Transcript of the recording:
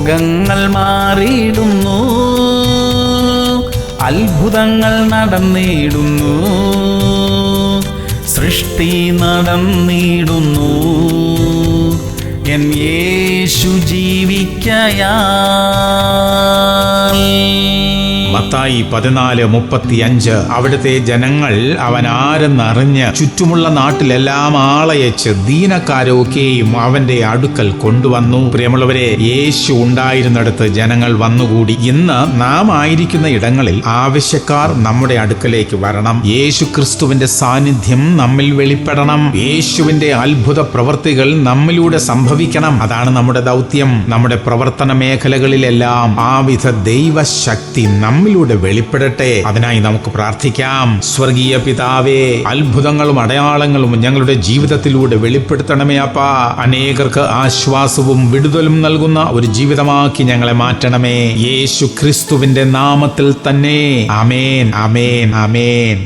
രോഗങ്ങൾ മാറിയിടുന്നു, അത്ഭുതങ്ങൾ നടന്നിടുന്നു, സൃഷ്ടി നടന്നിടുന്നു. എൻ യേശു ജീവിക്കയാ. മത്തായി 14:35. അവിടുത്തെ ജനങ്ങൾ അവൻ ആരെന്നറിഞ്ഞ് ചുറ്റുമുള്ള നാട്ടിലെല്ലാം ആളയച്ച് ദീനക്കാരൊക്കെയും അവന്റെ അടുക്കൽ കൊണ്ടുവന്നു. പ്രിയമുള്ളവരെ, യേശു ഉണ്ടായിരുന്നിടത്ത് ജനങ്ങൾ വന്നുകൂടി. ഇന്ന് നാം ആയിരിക്കുന്ന ഇടങ്ങളിൽ ആവശ്യക്കാർ നമ്മുടെ അടുക്കലേക്ക് വരണം. യേശു ക്രിസ്തുവിന്റെ സാന്നിധ്യം നമ്മിൽ വെളിപ്പെടണം. യേശുവിന്റെ അത്ഭുത പ്രവൃത്തികൾ നമ്മിലൂടെ സംഭവിക്കണം. അതാണ് നമ്മുടെ ദൗത്യം. നമ്മുടെ പ്രവർത്തന മേഖലകളിലെല്ലാം ആവിധ ദൈവശക്തി നമ്മിലൂടെ വെളിപ്പെടട്ടെ. അതിനായി നമുക്ക് പ്രാർത്ഥിക്കാം. സ്വർഗീയ പിതാവേ, അത്ഭുതങ്ങളും അടയാളങ്ങളും ഞങ്ങളുടെ ജീവിതത്തിലൂടെ വെളിപ്പെടുത്തണമേ അപ്പാ. അനേകർക്ക് ആശ്വാസവും വിടുതലും നൽകുന്ന ഒരു ജീവിതമാക്കി ഞങ്ങളെ മാറ്റണമേ. യേശു ക്രിസ്തുവിന്റെ നാമത്തിൽ തന്നെ. ആമേൻ, ആമേൻ, ആമേൻ.